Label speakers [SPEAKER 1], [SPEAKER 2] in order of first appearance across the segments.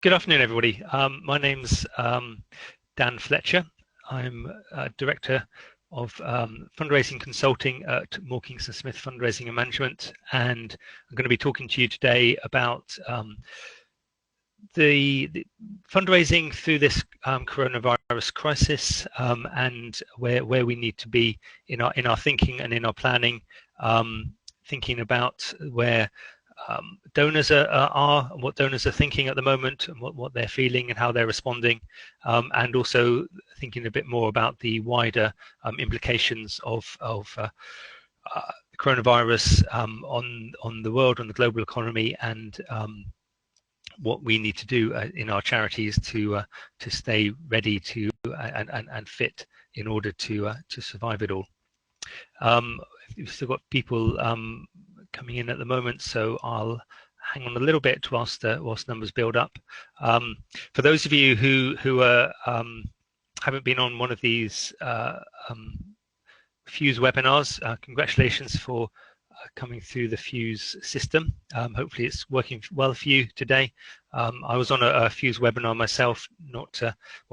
[SPEAKER 1] Good afternoon, everybody. My name's Dan Fletcher. I'm Director of Fundraising Consulting at Moore Kingston Smith Fundraising and Management, and I'm going to be talking to you today about the fundraising through this coronavirus crisis, and where we need to be in our thinking and in our planning, thinking about where donors are and what donors are thinking at the moment, and what they're feeling and how they're responding, and also thinking a bit more about the wider implications of coronavirus on the world, on the global economy, and what we need to do in our charities to stay ready to and fit in order to survive it all. We've still got people coming in at the moment, so I'll hang on a little bit whilst numbers build up. For those of you who haven't been on one of these Fuse webinars, congratulations for coming through the Fuse system. Hopefully it's working well for you today. I was on a Fuse webinar myself,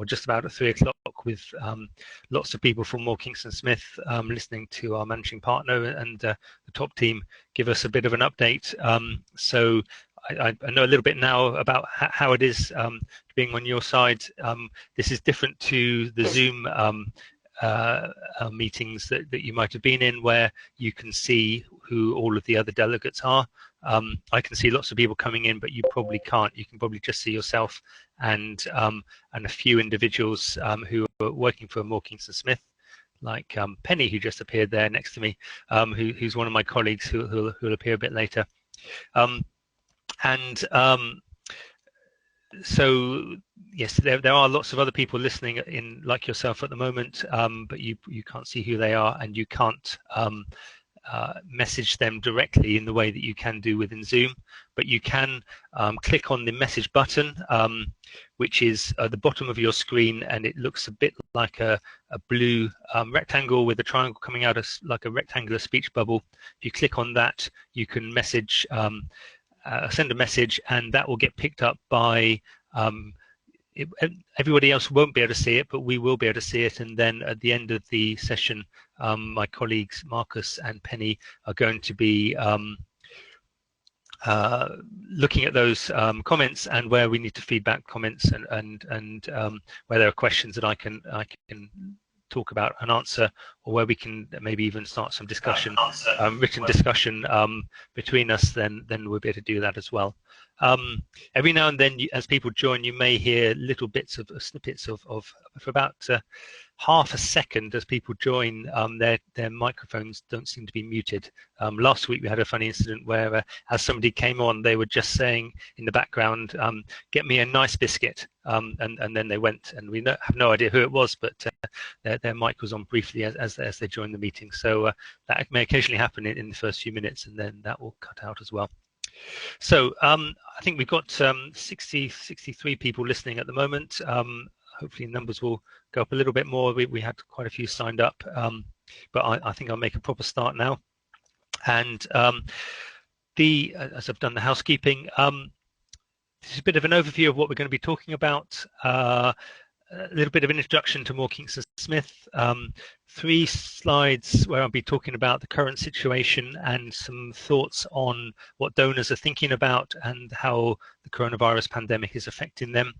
[SPEAKER 1] just about at 3 o'clock, with lots of people from Moore Kingston Smith listening to our managing partner and the top team give us a bit of an update. So I know a little bit now about how it is being on your side. This is different to the Zoom meetings that you might have been in, where you can see who all of the other delegates are. I can see lots of people coming in, but you probably can't. You can probably just see yourself and a few individuals who are working for Moore Kingston Smith, like Penny, who just appeared there next to me, who's one of my colleagues who'll appear a bit later. So yes, there are lots of other people listening in, like yourself, at the moment, but you can't see who they are, and you can't message them directly in the way that you can do within Zoom. But you can click on the message button, which is at the bottom of your screen, and it looks a bit like a blue rectangle with a triangle coming out as like a rectangular speech bubble. If you click on that, you can message. Send a message, and that will get picked up by everybody else won't be able to see it, but we will be able to see it. And then at the end of the session, my colleagues Marcus and Penny are going to be looking at those comments, and where we need to feedback comments, and where there are questions that I can talk about and answer, or where we can maybe even start some discussion, written discussion between us, then we'll be able to do that as well. Every now and then, as people join, you may hear little bits of snippets of for about half a second as people join. Their microphones don't seem to be muted. Last week we had a funny incident where as somebody came on, they were just saying in the background, "Get me a nice biscuit," and then they went, and we have no idea who it was, but their mic was on briefly as they joined the meeting. So that may occasionally happen in the first few minutes, and then that will cut out as well. So I think we've got 63 people listening at the moment. Hopefully numbers will go up a little bit more. We had quite a few signed up, but I think I'll make a proper start now. And as I've done the housekeeping, this is a bit of an overview of what we're going to be talking about. A little bit of an introduction to Moore Kingston Smith, 3 slides where I'll be talking about the current situation and some thoughts on what donors are thinking about and how the coronavirus pandemic is affecting them,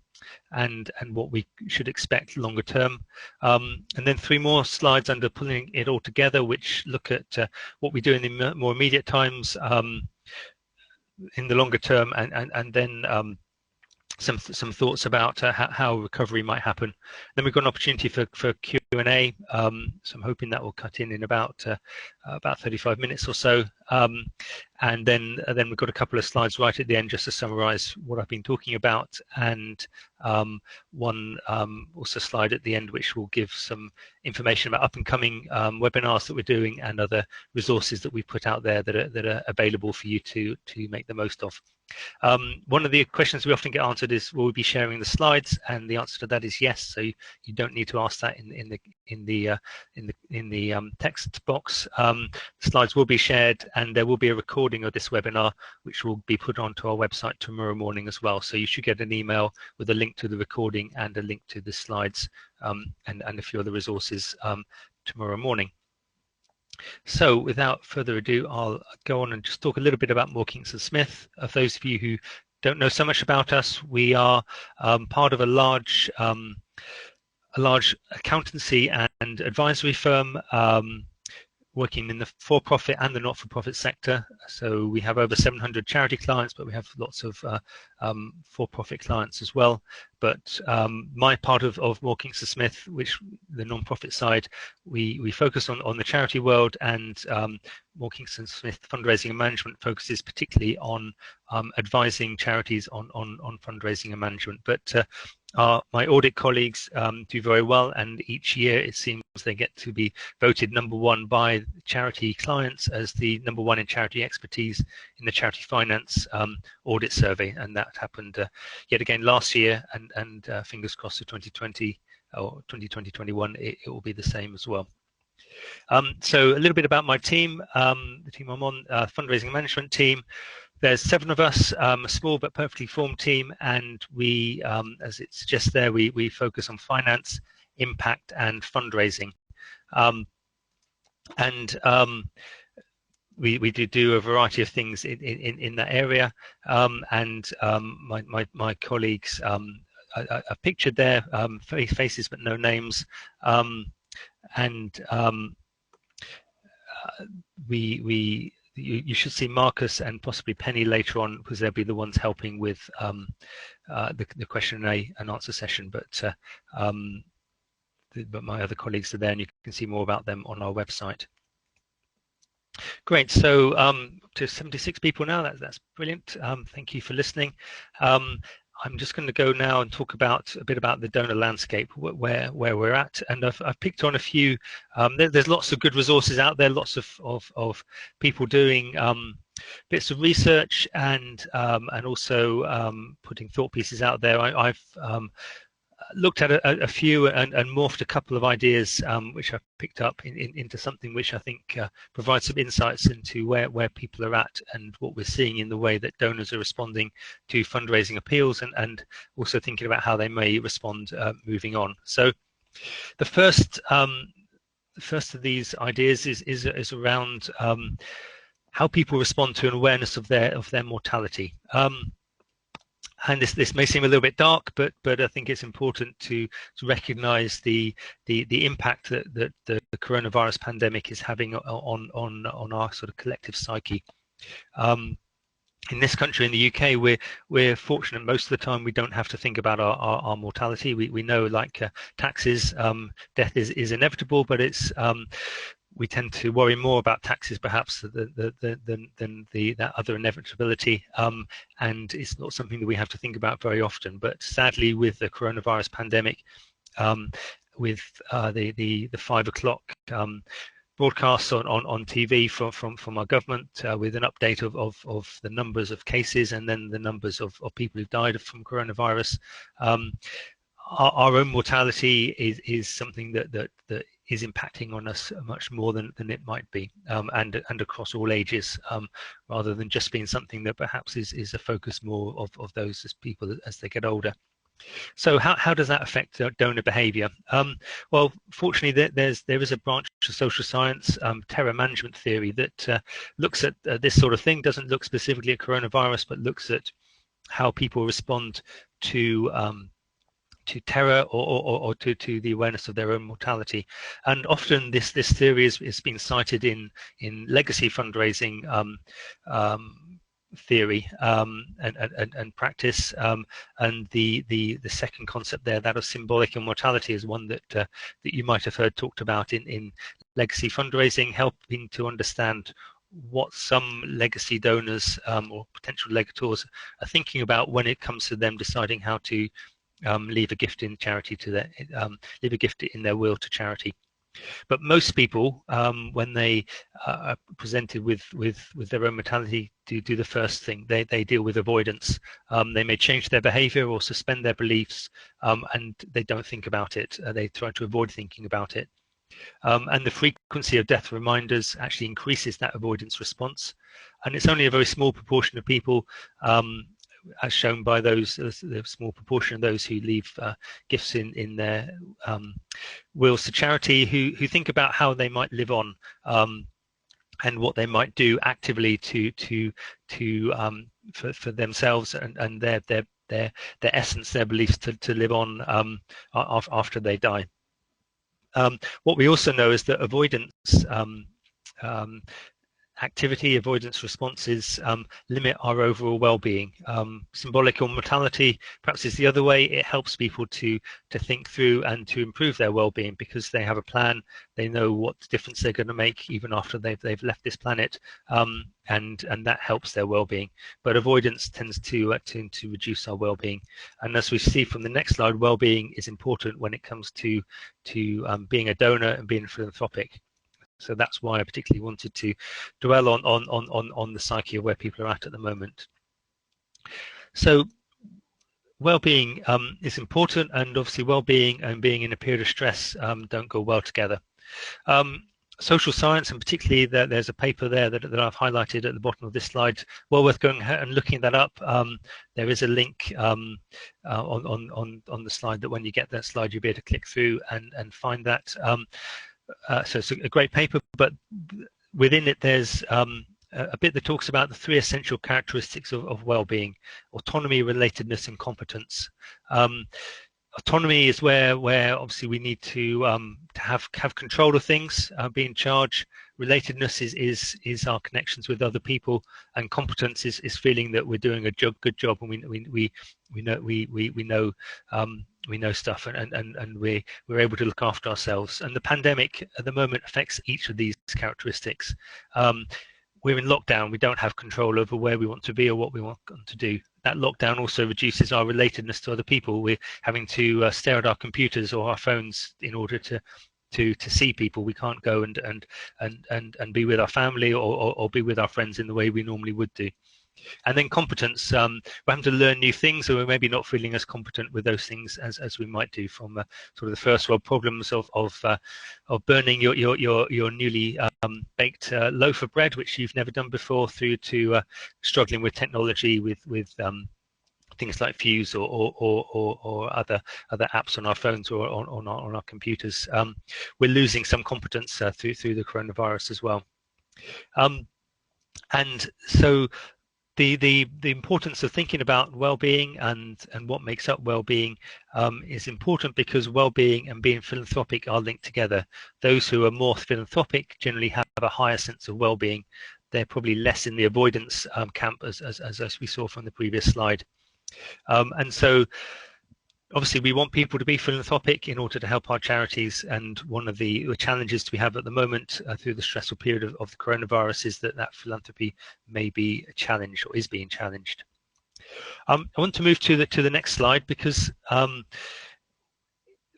[SPEAKER 1] and what we should expect longer term. And then 3 more slides under pulling it all together, which look at what we do in the more immediate times, in the longer term, and then some thoughts about how recovery might happen. Then we've got an opportunity for Q&A, so I'm hoping that will cut in about 35 minutes or so. And then we've got a couple of slides right at the end just to summarize what I've been talking about, and one also slide at the end which will give some information about up and coming webinars that we're doing and other resources that we've put out there that are available for you to make the most of. One of the questions we often get answered is, will we be sharing the slides? And the answer to that is yes. So you don't need to ask that in the text box. The slides will be shared, and there will be a recording of this webinar, which will be put onto our website tomorrow morning as well. So you should get an email with a link to the recording and a link to the slides and a few other resources tomorrow morning. So without further ado, I'll go on and just talk a little bit about Moore Kingston Smith. Of those of you who don't know so much about us, we are part of a large accountancy and advisory firm working in the for-profit and the not-for-profit sector. So we have over 700 charity clients, but we have lots of for-profit clients as well. But my part of Moore Kingston Smith, which the non-profit side, we focus on the charity world, and Moore Kingston Smith Fundraising and Management focuses particularly on advising charities on fundraising and management. But my audit colleagues do very well, and each year it seems they get to be voted #1 by charity clients as the #1 in charity expertise in the charity finance audit survey, and that happened yet again last year, and fingers crossed for 2020 or 2021 it will be the same as well. So a little bit about my team, the team I'm on, fundraising management team. There's 7 of us, a small but perfectly formed team, and we, as it suggests there, we focus on finance, impact, and fundraising. We do a variety of things in that area, and my colleagues are pictured there, faces but no names, you should see Marcus and possibly Penny later on, because they'll be the ones helping with the question and answer session. But my other colleagues are there, and you can see more about them on our website. Great. So up to 76 people now. That's brilliant. Thank you for listening. I'm just going to go now and talk a bit about the donor landscape, where we're at, and I've picked on a few. There's lots of good resources out there, lots of people doing bits of research and also putting thought pieces out there. I've looked at a few and morphed a couple of ideas which I've picked up into something which I think provides some insights into where people are at and what we're seeing in the way that donors are responding to fundraising appeals, and also thinking about how they may respond moving on. So the first of these ideas is around how people respond to an awareness of their mortality. And this may seem a little bit dark, but I think it's important to recognise the impact that the coronavirus pandemic is having on our sort of collective psyche. In this country, in the UK, we're fortunate most of the time we don't have to think about our mortality. We know, like taxes, death is inevitable, but it's we tend to worry more about taxes perhaps than that other inevitability, and it's not something that we have to think about very often. But sadly, with the coronavirus pandemic, with the 5 o'clock broadcasts on TV from our government, with an update of the numbers of cases and then the numbers of people who've died from coronavirus, our own mortality is something that is impacting on us much more than it might be, and across all ages, rather than just being something that perhaps is a focus more of those as people as they get older. So how does that affect donor behaviour? Well, fortunately, there is a branch of social science, terror management theory, that looks at this sort of thing. Doesn't look specifically at coronavirus, but looks at how people respond to terror or to the awareness of their own mortality. And often this theory is being cited in legacy fundraising theory and practice, and the second concept there, that of symbolic immortality, is one that you might have heard talked about in legacy fundraising, helping to understand what some legacy donors or potential legators are thinking about when it comes to them deciding how to leave a gift in charity leave a gift in their will to charity. But most people, when they are presented with their own mortality, do the first thing. They deal with avoidance. They may change their behaviour or suspend their beliefs, and they don't think about it. They try to avoid thinking about it. And the frequency of death reminders actually increases that avoidance response. And it's only a very small proportion of people, as shown by those, the small proportion of those who leave gifts in their wills to charity, who think about how they might live on, and what they might do actively for themselves and their essence, their beliefs to live on after they die. What we also know is that avoidance activity, avoidance responses limit our overall well-being. Symbolic or mortality perhaps is the other way. It helps people to think through and to improve their well-being because they have a plan. They know what difference they're going to make even after they've left this planet, and that helps their well-being. But avoidance tends to reduce our well-being. And as we see from the next slide, well-being is important when it comes to being a donor and being philanthropic. So that's why I particularly wanted to dwell on the psyche of where people are at the moment. So well-being is important, and obviously well-being and being in a period of stress don't go well together. Social science, and particularly there's a paper there that I've highlighted at the bottom of this slide, well worth going and looking that up. There is a link on the slide that when you get that slide you'll be able to click through and find that. So it's a great paper, but within it there's a bit that talks about the 3 essential characteristics of well-being: autonomy, relatedness, and competence. Autonomy is where obviously we need to have control of things, be in charge. Relatedness is our connections with other people, and competence is feeling that we're doing a good job, and we know stuff, and we're able to look after ourselves. And the pandemic at the moment affects each of these characteristics. We're in lockdown. We don't have control over where we want to be or what we want to do. That lockdown also reduces our relatedness to other people. We're having to stare at our computers or our phones in order to see people. We can't go and be with our family or be with our friends in the way we normally would do. And then competence, we're having to learn new things, so we're maybe not feeling as competent with those things as we might do, from sort of the first world problems of burning your newly baked loaf of bread, which you've never done before, through to struggling with technology, with things like Fuse or other apps on our phones or on our computers. We're losing some competence through the coronavirus as well. And so the importance of thinking about well-being and what makes up well-being is important, because well-being and being philanthropic are linked together. Those who are more philanthropic generally have a higher sense of well-being. They're probably less in the avoidance camp, as we saw from the previous slide. And so obviously we want people to be philanthropic in order to help our charities, and one of the challenges we have at the moment through the stressful period of the coronavirus is that philanthropy may be challenged, or is being challenged. I want to move to the next slide, because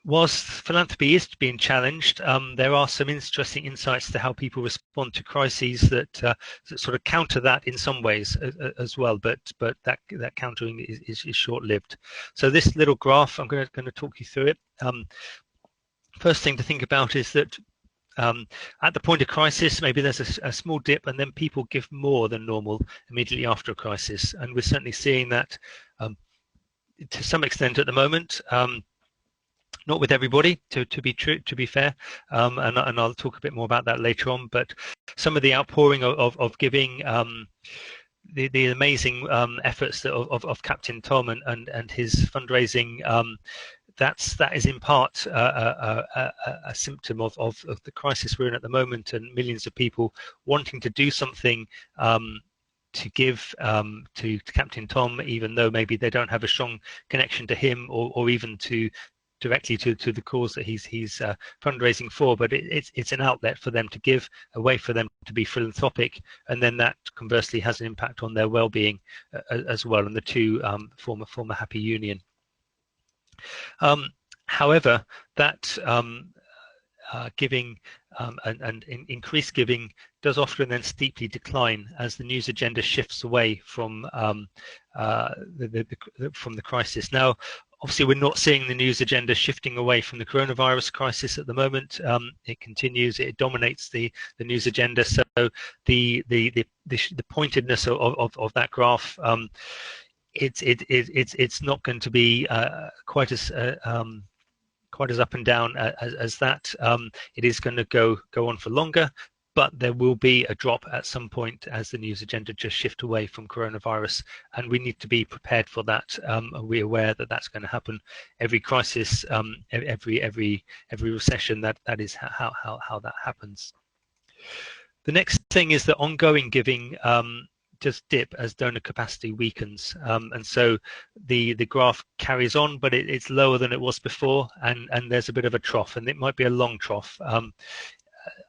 [SPEAKER 1] whilst philanthropy is being challenged, there are some interesting insights to how people respond to crises that sort of counter that in some ways as well, but that countering is short-lived. So this little graph, I'm going to talk you through it. First thing to think about is that at the point of crisis, maybe there's a small dip, and then people give more than normal immediately after a crisis, and we're certainly seeing that to some extent at the moment. Not with everybody, to be fair, and I'll talk a bit more about that later on. But some of the outpouring of giving, the amazing efforts of Captain Tom and his fundraising, that is in part a symptom of the crisis we're in at the moment, and millions of people wanting to do something to give to Captain Tom, even though maybe they don't have a strong connection to him or even directly to the cause that he's fundraising for, but it's an outlet for them to give, a way for them to be philanthropic, and then that conversely has an impact on their well-being as well, and the two form a happy union. However, that giving and increased giving does often then steeply decline as the news agenda shifts away from from the crisis. Now, obviously, we're not seeing the news agenda shifting away from the coronavirus crisis at the moment. It continues; it dominates the news agenda. So the pointedness of that graph, it's not going to be quite as up and down as that. It is going to go on for longer, but there will be a drop at some point as the news agenda just shift away from coronavirus, and we need to be prepared for that. We're aware that that's going to happen. Every crisis, every recession, that is how that happens. The next thing is that ongoing giving just dip as donor capacity weakens, and so the graph carries on, but it's lower than it was before, and there's a bit of a trough, and it might be a long trough.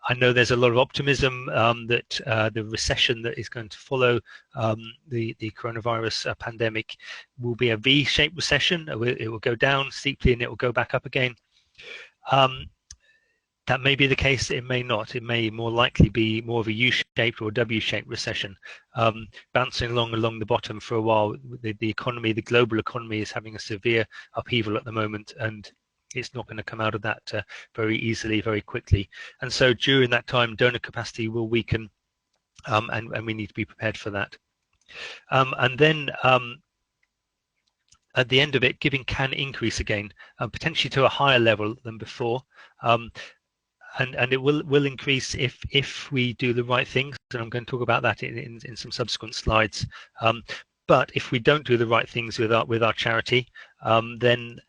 [SPEAKER 1] I know there's a lot of optimism that the recession that is going to follow the coronavirus pandemic will be a V-shaped recession. It will go down steeply and it will go back up again. That may be the case, it may not. It may more likely be more of a U-shaped or W-shaped recession, bouncing along the bottom for a while. The economy, the global economy, is having a severe upheaval at the moment, and it's not going to come out of that very easily, very quickly. And so during that time, donor capacity will weaken, and we need to be prepared for that. And then at the end of it, giving can increase again, potentially to a higher level than before. And it will increase if we do the right things, and I'm going to talk about that in some subsequent slides. But if we don't do the right things with our charity, then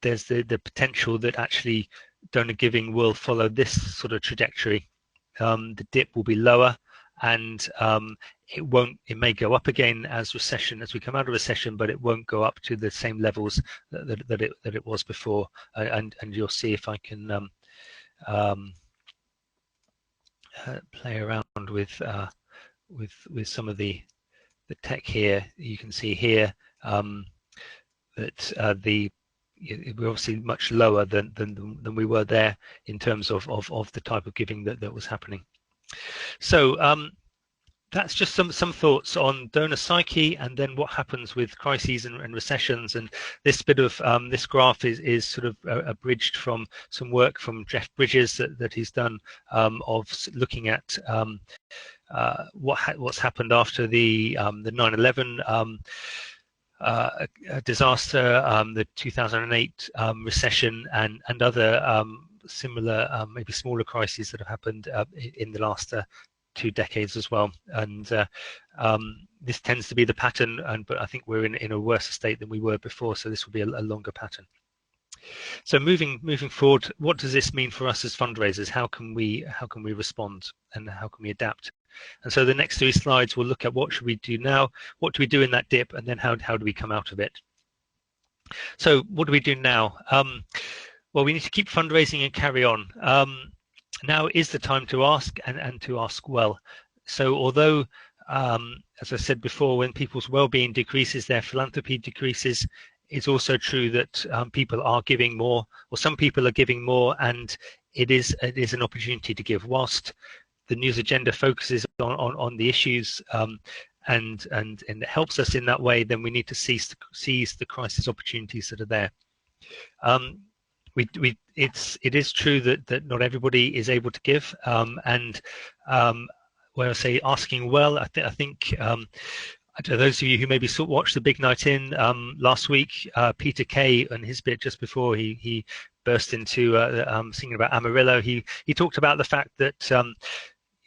[SPEAKER 1] there's the potential that actually donor giving will follow this sort of trajectory. The dip will be lower, and it may go up again as we come out of recession, but it won't go up to the same levels that it was before. And you'll see if I can play around with some of the tech here. You can see here that we're obviously much lower than we were there in terms of the type of giving that was happening. So that's just some thoughts on donor psyche, and then what happens with crises and recessions. And this bit of this graph is sort of abridged from some work from Jeff Bridges that he's done of looking at what's happened after the 9/11 disaster, the 2008 recession, and other similar, maybe smaller crises that have happened in the last 2 decades as well. And this tends to be the pattern, but I think we're in a worse state than we were before, so this will be a longer pattern. So moving forward, what does this mean for us as fundraisers? How can we respond, and how can we adapt? And so the next 3 slides will look at what should we do now, what do we do in that dip, and then how do we come out of it. So what do we do now? Well, we need to keep fundraising and carry on. Now is the time to ask, and to ask well. So although, as I said before, when people's well-being decreases, their philanthropy decreases, it's also true that people are giving more, or some people are giving more, and it is an opportunity to give. Whilst the news agenda focuses on the issues and it helps us in that way, then we need to seize the crisis opportunities that are there. It is true that not everybody is able to give, and when I say asking well, I think those of you who maybe watched the Big Night In last week, Peter Kay and his bit just before he burst into singing about Amarillo, he talked about the fact that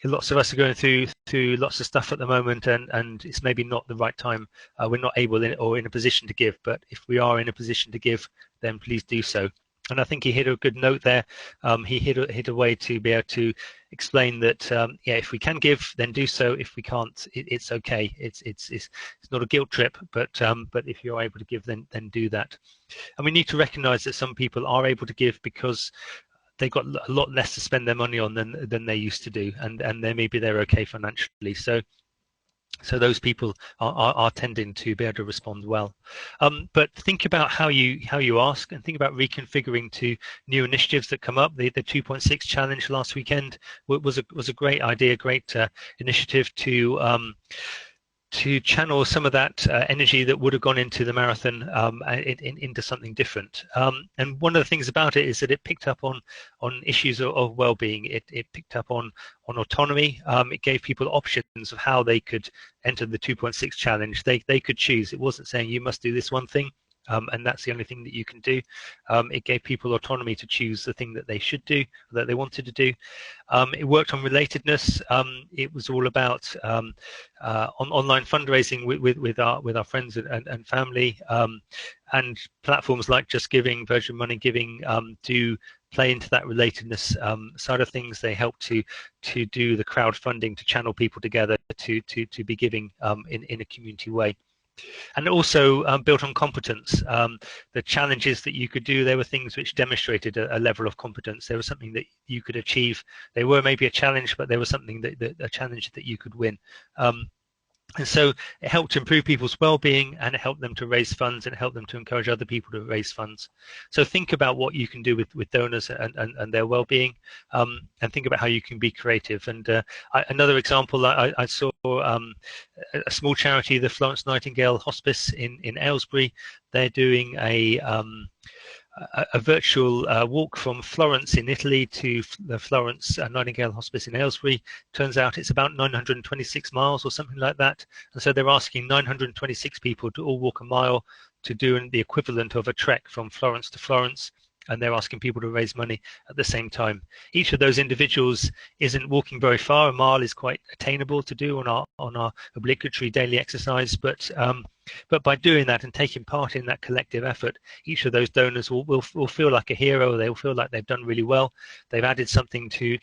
[SPEAKER 1] lots of us are going through lots of stuff at the moment, and it's maybe not the right time. We're not able or in a position to give, but if we are in a position to give, then please do so. And I think he hit a good note there. He hit a way to be able to explain that yeah, if we can give, then do so. If we can't, it's okay. It's not a guilt trip, but if you're able to give, then do that. And we need to recognise that some people are able to give because they've got a lot less to spend their money on than they used to do, and then maybe they're okay financially. So So those people are tending to be able to respond well. But think about how you ask, and think about reconfiguring to new initiatives that come up. The 2.6 challenge last weekend was a great idea, great initiative to channel some of that energy that would have gone into the marathon into something different. And one of the things about it is that it picked up on issues of well-being. It picked up on autonomy. It gave people options of how they could enter the 2.6 challenge. They could choose. It wasn't saying you must do this one thing. And that's the only thing that you can do. It gave people autonomy to choose the thing that they should do, that they wanted to do. It worked on relatedness. It was all about on online fundraising with our friends and family, and platforms like Just Giving, Virgin Money Giving do play into that relatedness side of things. They help to do the crowdfunding, to channel people together to be giving in a community way. And also built on competence. The challenges that you could do, there were things which demonstrated a level of competence. There was something that you could achieve. They were maybe a challenge, but there was something a challenge that you could win. And so it helped to improve people's well-being, and it helped them to raise funds, and it helped them to encourage other people to raise funds. So think about what you can do with donors and their well-being, and think about how you can be creative. And another example, I saw a small charity, the Florence Nightingale Hospice in Aylesbury. They're doing a virtual walk from Florence in Italy to the Florence Nightingale Hospice in Aylesbury. Turns out it's about 926 miles or something like that. And so they're asking 926 people to all walk a mile to do the equivalent of a trek from Florence to Florence. And they're asking people to raise money at the same time. Each of those individuals isn't walking very far. A mile is quite attainable to do on our obligatory daily exercise, but by doing that and taking part in that collective effort, each of those donors will feel like a hero. They'll feel like they've done really well. They've added something to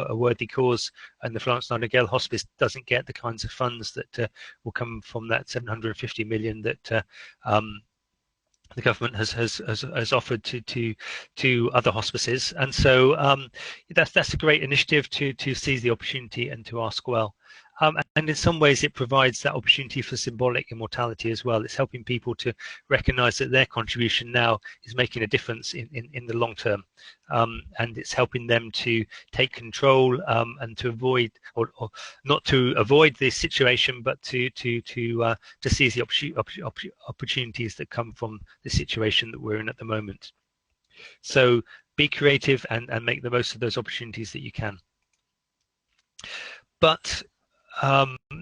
[SPEAKER 1] a worthy cause, and the Florence Nightingale Hospice doesn't get the kinds of funds that will come from that 750 million that the government has offered to other hospices. And so that's a great initiative to seize the opportunity and to ask well. And in some ways it provides that opportunity for symbolic immortality as well. It's helping people to recognize that their contribution now is making a difference in the long term. And it's helping them to take control and to avoid, or not to avoid this situation, but to seize the opportunities that come from the situation that we're in at the moment. So be creative and make the most of those opportunities that you can. But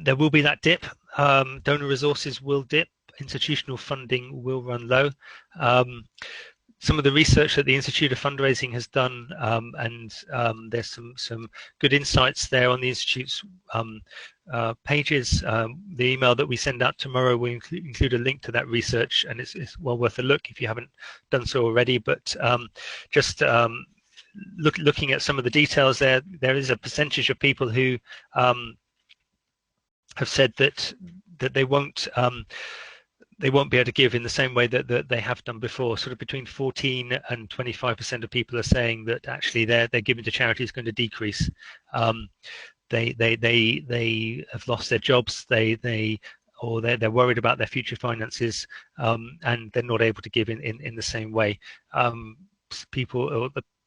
[SPEAKER 1] there will be that dip. Donor resources will dip. Institutional funding will run low. Some of the research that the Institute of Fundraising has done, and there's some good insights there on the Institute's pages. The email that we send out tomorrow will include a link to that research, and it's well worth a look if you haven't done so already. But just looking at some of the details there is a percentage of people who have said that they won't be able to give in the same way that they have done before. Sort of between 14 and 25% of people are saying that actually their giving to charity is going to decrease. They have lost their jobs. They're worried about their future finances, and they're not able to give in the same way.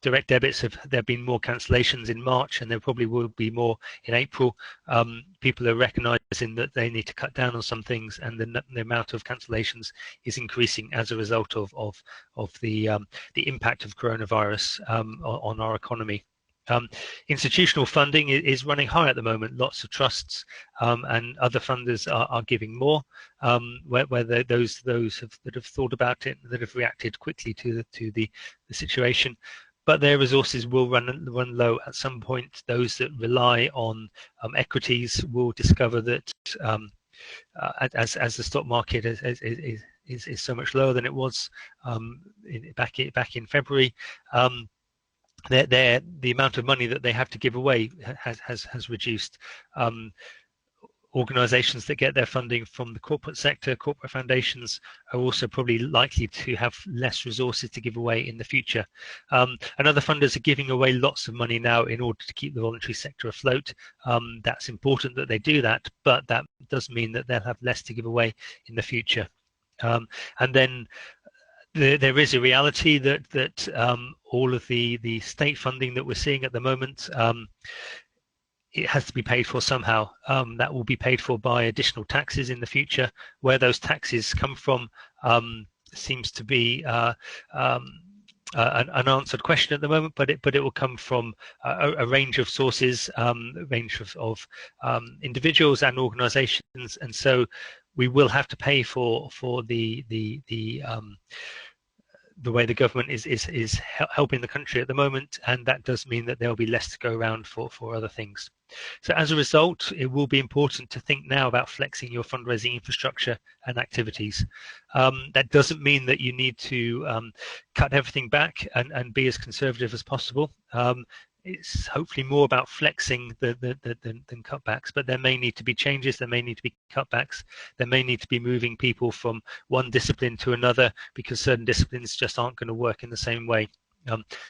[SPEAKER 1] The direct debits there have been more cancellations in March, and there probably will be more in April. People are recognizing that they need to cut down on some things, and the amount of cancellations is increasing as a result of the impact of coronavirus on our economy. Institutional funding is running high at the moment. Lots of trusts and other funders are giving more, where those that have thought about it, that have reacted quickly to the situation. But their resources will run low at some point. Those that rely on equities will discover that as the stock market is so much lower than it was back in February, the amount of money that they have to give away has reduced. Organisations that get their funding from the corporate sector, corporate foundations, are also probably likely to have less resources to give away in the future. And other funders are giving away lots of money now in order to keep the voluntary sector afloat. That's important that they do that, but that does mean that they'll have less to give away in the future. And then there is a reality that all of the state funding that we're seeing at the moment, it has to be paid for somehow. That will be paid for by additional taxes in the future. Where those taxes come from seems to be an unanswered question at the moment, but it will come from a range of sources, a range of individuals and organisations, and so we will have to pay for the way the government is helping the country at the moment, and that does mean that there will be less to go around for other things. So as a result, it will be important to think now about flexing your fundraising infrastructure and activities. That doesn't mean that you need to cut everything back and be as conservative as possible. It's hopefully more about flexing than cutbacks, but there may need to be changes, there may need to be cutbacks, there may need to be moving people from one discipline to another because certain disciplines just aren't going to work in the same way.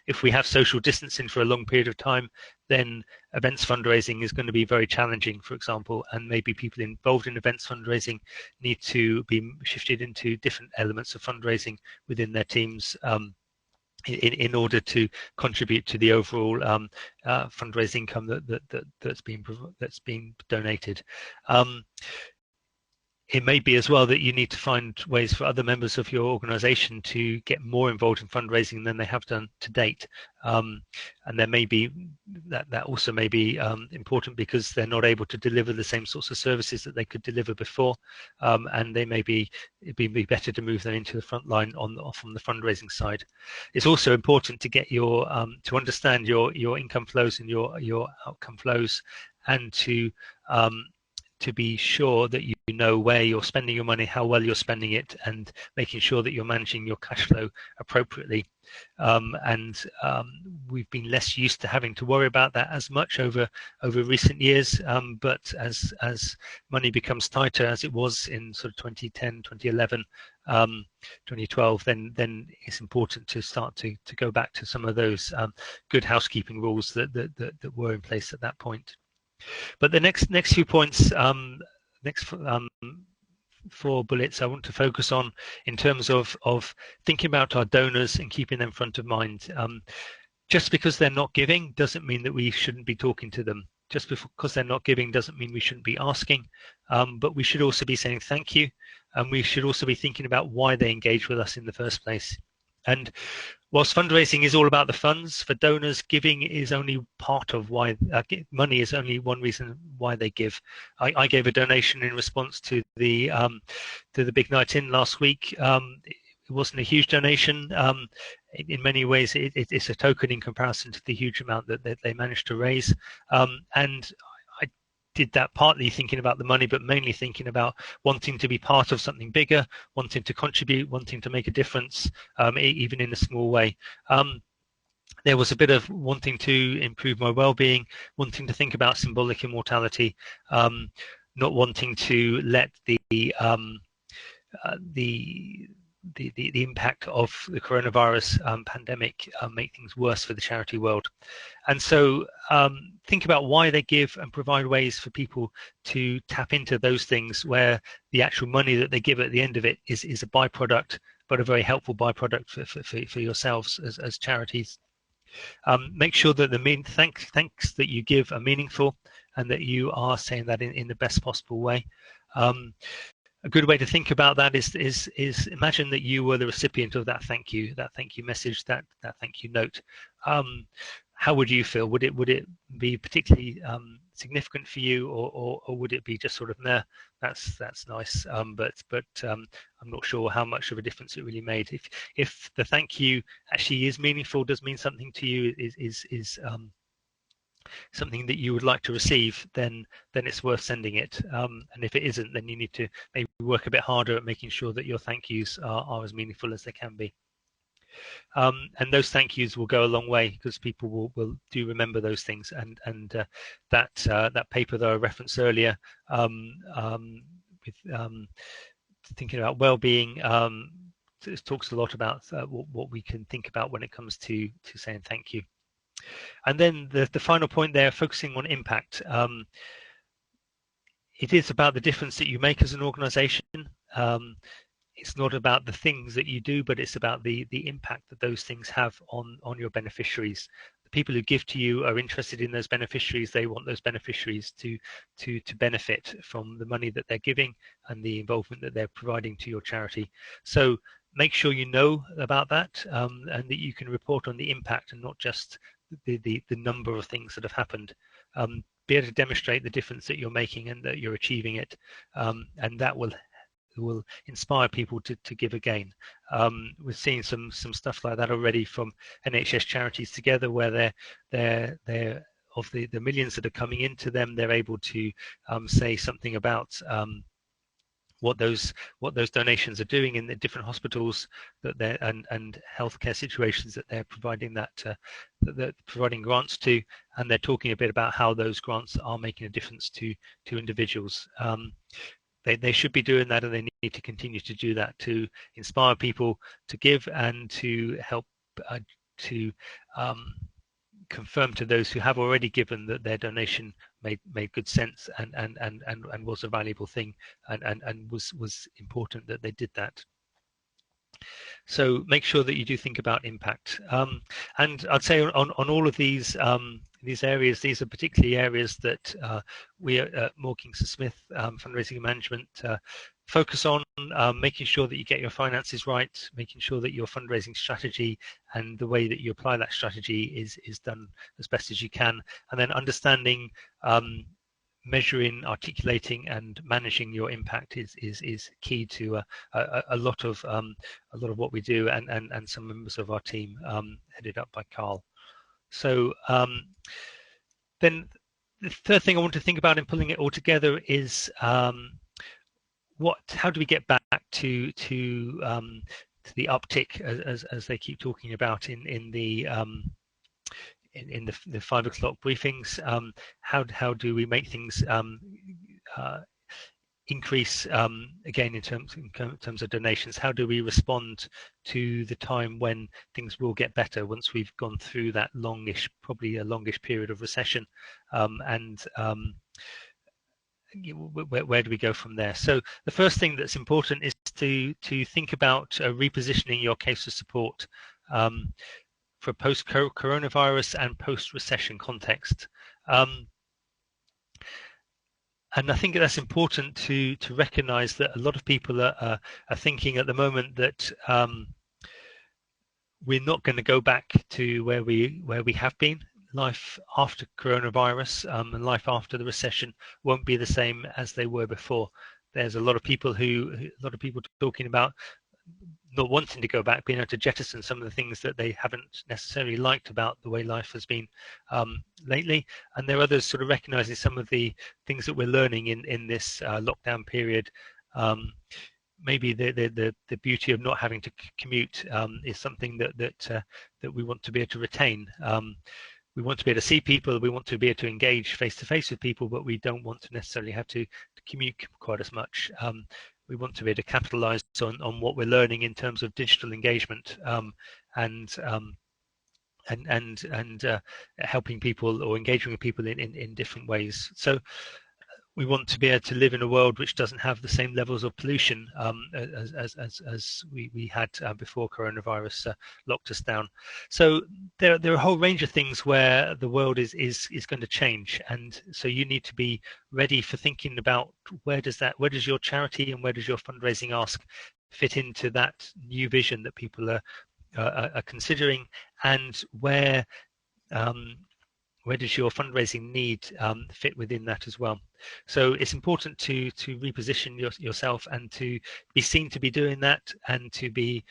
[SPEAKER 1] If we have social distancing for a long period of time, then events fundraising is going to be very challenging, for example, and maybe people involved in events fundraising need to be shifted into different elements of fundraising within their teams in order to contribute to the overall fundraising income that's being donated. It may be as well that you need to find ways for other members of your organization to get more involved in fundraising than they have done to date. And there may be that also may be important because they're not able to deliver the same sorts of services that they could deliver before, and it'd be better to move them into the front line from the fundraising side. It's also important to get your to understand your income flows and your outcome flows, and to be sure that you know where you're spending your money, how well you're spending it, and making sure that you're managing your cash flow appropriately. We've been less used to having to worry about that as much over recent years, but as money becomes tighter, as it was in sort of 2010, 2011, 2012, then it's important to start to go back to some of those good housekeeping rules that were in place at that point. But the next few points, next 4 bullets I want to focus on in terms of thinking about our donors and keeping them front of mind. Just because they're not giving doesn't mean that we shouldn't be talking to them. Just because they're not giving doesn't mean we shouldn't be asking, but we should also be saying thank you, and we should also be thinking about why they engage with us in the first place. And whilst fundraising is all about the funds, for donors, giving is only part of why money is only one reason why they give. I gave a donation in response to the big night in last week. It wasn't a huge donation. In many ways, it's a token in comparison to the huge amount that they managed to raise. And I did that partly thinking about the money, but mainly thinking about wanting to be part of something bigger, wanting to contribute, wanting to make a difference, even in a small way. There was a bit of wanting to improve my well-being, wanting to think about symbolic immortality, not wanting to let the impact of the coronavirus pandemic make things worse for the charity world. And so think about why they give and provide ways for people to tap into those things where the actual money that they give at the end of it is a byproduct, but a very helpful byproduct for yourselves as charities. Make sure that the thanks that you give are meaningful and that you are saying that in the best possible way. A good way to think about that is imagine that you were the recipient of that thank you message, that thank you note. How would you feel? Would it be particularly significant for you, or would it be just sort of nah, that's nice, but I'm not sure how much of a difference it really made. If the thank you actually is meaningful, does mean something to you, is something that you would like to receive, then it's worth sending it. And if it isn't, then you need to maybe work a bit harder at making sure that your thank yous are as meaningful as they can be. And those thank yous will go a long way, because people will do remember those things. And that paper that I referenced earlier, with thinking about well-being, talks a lot about what we can think about when it comes to saying thank you. And then the final point there, focusing on impact. It is about the difference that you make as an organization. It's not about the things that you do, but it's about the impact that those things have on your beneficiaries. The people who give to you are interested in those beneficiaries. They want those beneficiaries to benefit from the money that they're giving and the involvement that they're providing to your charity. So make sure you know about that, and that you can report on the impact and not just the number of things that have happened. Be able to demonstrate the difference that you're making and that you're achieving it, and that will inspire people to give again. We're seeing some stuff like that already from NHS Charities Together, where they're of the millions that are coming into them, they're able to say something about what those donations are doing in the different hospitals that they're and healthcare situations that they're providing that they're providing grants to, and they're talking a bit about how those grants are making a difference to individuals. They should be doing that, and they need to continue to do that to inspire people to give and to help to confirm to those who have already given that their donation made good sense and was a valuable thing, and was important that they did that. So make sure that you do think about impact. And I'd say on all of these areas, these are particularly areas that we at Moore Kingston Smith Fundraising and Management focus on, making sure that you get your finances right, making sure that your fundraising strategy and the way that you apply that strategy is done as best as you can, and then understanding, measuring, articulating, and managing your impact is key to a lot of what we do, and some members of our team, headed up by Carl. So then the third thing I want to think about in pulling it all together is how do we get back to the uptick as they keep talking about in the 5 o'clock briefings. How do we make things increase again in terms of donations? How do we respond to the time when things will get better once we've gone through that probably a longish period of recession, and where do we go from there? So the first thing that's important is to think about repositioning your case of support for post-coronavirus and post-recession context. And I think that's important to recognize that a lot of people are thinking at the moment that we're not going to go back to where we have been. Life after coronavirus and life after the recession won't be the same as they were before. There's a lot of people talking about not wanting to go back, being able to jettison some of the things that they haven't necessarily liked about the way life has been lately. And there are others sort of recognizing some of the things that we're learning in this lockdown period. Maybe the beauty of not having to commute is something that we want to be able to retain. We want to be able to see people, we want to be able to engage face to face with people, but we don't want to necessarily have to commute quite as much. We want to be able to capitalize on what we're learning in terms of digital engagement, and helping people or engaging with people in different ways. So we want to be able to live in a world which doesn't have the same levels of pollution as we had before coronavirus locked us down. So there are a whole range of things where the world is going to change, and so you need to be ready for thinking about where does your charity and where does your fundraising ask fit into that new vision that people are considering, and where does your fundraising need fit within that as well? So it's important to reposition yourself and to be seen to be doing that, and to be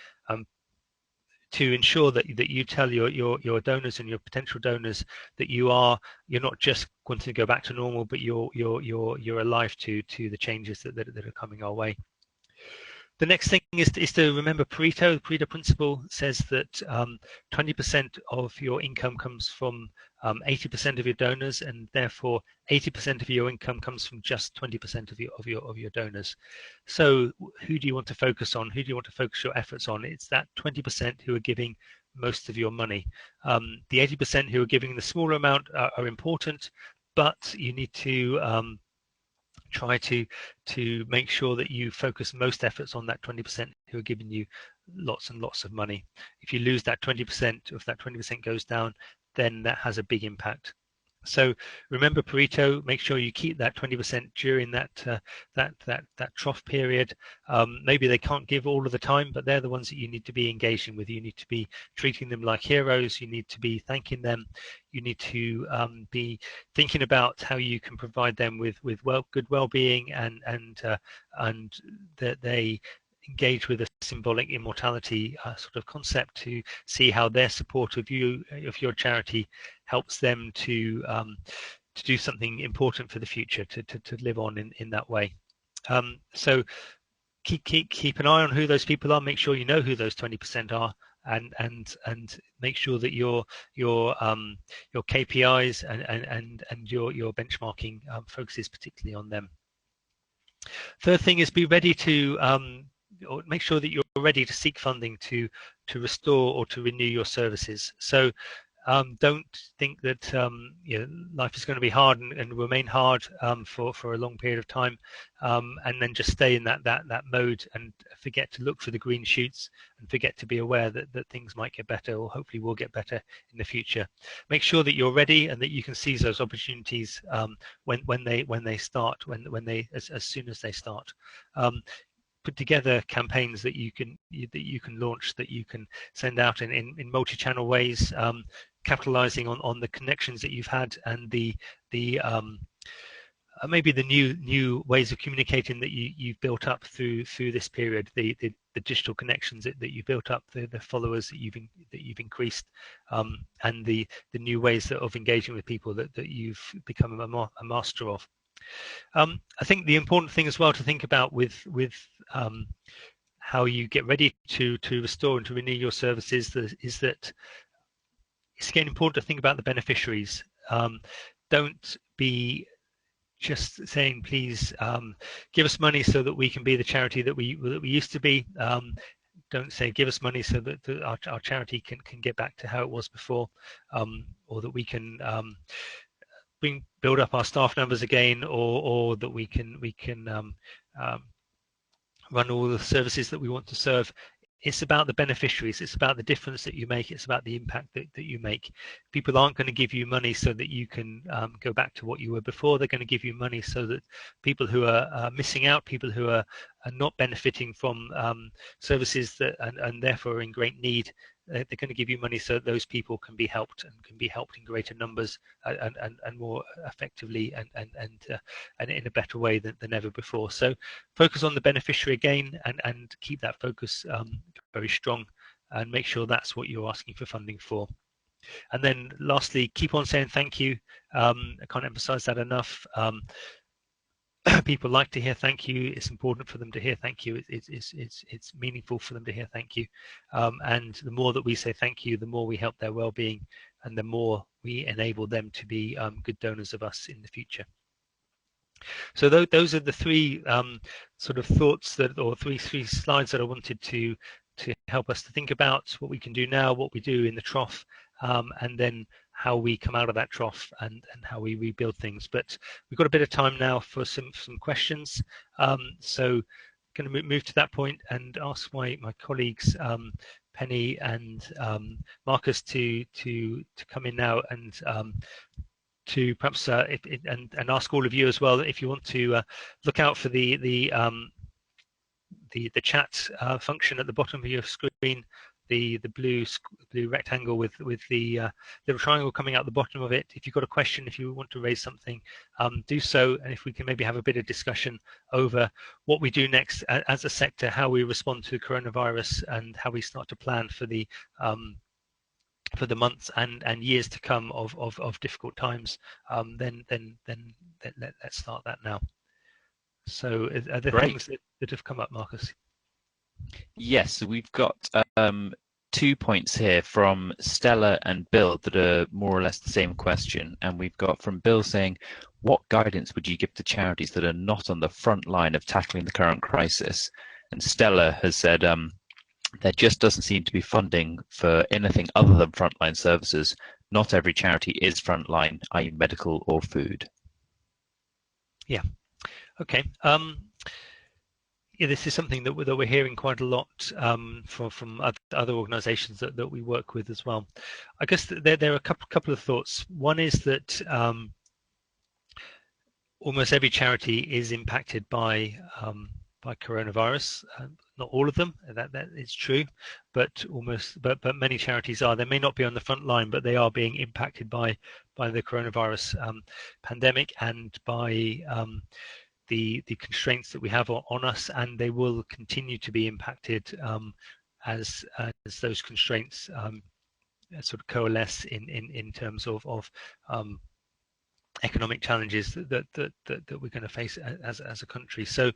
[SPEAKER 1] to ensure that you tell your donors and your potential donors that you're not just wanting to go back to normal, but you're alive to the changes that are coming our way. The next thing is to remember Pareto. The Pareto principle says that 20% of your income comes from 80% of your donors, and therefore 80% of your income comes from just 20% of your donors. So who do you want to focus on? Who do you want to focus your efforts on? It's that 20% who are giving most of your money. The 80% who are giving the smaller amount are important, but you need to try to make sure that you focus most efforts on that 20% who are giving you lots and lots of money. If you lose that 20%, if that 20% goes down, then that has a big impact. So remember Pareto, make sure you keep that 20% during that trough period. Maybe they can't give all of the time, but they're the ones that you need to be engaging with. You need to be treating them like heroes. You need to be thanking them. You need to be thinking about how you can provide them with good well-being, and that they engage with a symbolic immortality sort of concept, to see how their support of you, of your charity, helps them to do something important for the future, to live on in that way. So keep an eye on who those people are. Make sure you know who those 20% are, and make sure that your KPIs and your benchmarking focuses particularly on them. Third thing is be ready to or make sure that you're ready to seek funding to restore or to renew your services. So don't think that life is going to be hard and remain hard for a long period of time, and then just stay in that mode and forget to look for the green shoots, and forget to be aware that things might get better, or hopefully will get better in the future. Make sure that you're ready and that you can seize those opportunities when they start, as soon as they start. Put together campaigns that you can launch, that you can send out in multi-channel ways, capitalizing on the connections that you've had, and the maybe the new ways of communicating that you've built up through this period, the digital connections that you built up, the followers that you've increased, and the new ways of engaging with people that you've become a master of. I think the important thing as well to think about with how you get ready to restore and to renew your services is that it's again important to think about the beneficiaries. Don't be just saying, please give us money so that we can be the charity that we used to be. Don't say give us money so that our charity can get back to how it was before, or that we can build up our staff numbers again, or that we can run all the services that we want to serve. It's about the beneficiaries. It's about the difference that you make. It's about the impact that you make. People aren't going to give you money so that you can go back to what you were before. They're going to give you money so that people who are missing out, people who are not benefiting from services that and therefore are in great need, they're going to give you money so that those people can be helped, and can be helped in greater numbers and more effectively and in a better way than ever before. So focus on the beneficiary again, and keep that focus very strong, and make sure that's what you're asking for funding for. And then lastly, keep on saying thank you. I can't emphasize that enough. People like to hear thank you. It's important for them to hear thank you. It's meaningful for them to hear thank you. And the more that we say thank you, the more we help their well-being, and the more we enable them to be good donors of us in the future. So those are the three sort of thoughts or three slides that I wanted to help us to think about what we can do now, what we do in the trough, and then how we come out of that trough, and how we rebuild things. But we've got a bit of time now for some questions. So going to move to that point and ask my colleagues Penny and Marcus to come in now, and to perhaps and ask all of you as well, if you want to look out for the chat function at the bottom of your screen, the blue rectangle with the little triangle coming out the bottom of it. If you've got a question, if you want to raise something, do so, and if we can maybe have a bit of discussion over what we do next as a sector, how we respond to the coronavirus, and how we start to plan for the months and years to come of difficult times, then let's start that now. So are there things that have come up, Marcus?
[SPEAKER 2] Yes, so we've got 2 points here from Stella and Bill that are more or less the same question. And we've got from Bill saying, what guidance would you give to charities that are not on the front line of tackling the current crisis? And Stella has said, there just doesn't seem to be funding for anything other than frontline services. Not every charity is frontline, i.e. medical or food.
[SPEAKER 1] Yeah. Okay. Yeah, this is something that we're hearing quite a lot from other organisations that we work with as well. I guess there are a couple of thoughts. One is that almost every charity is impacted by coronavirus. Not all of them, that is true, but many charities are. They may not be on the front line, but they are being impacted by the coronavirus pandemic and by the constraints that we have on us, and they will continue to be impacted as those constraints sort of coalesce in terms of economic challenges that we're going to face as a country. So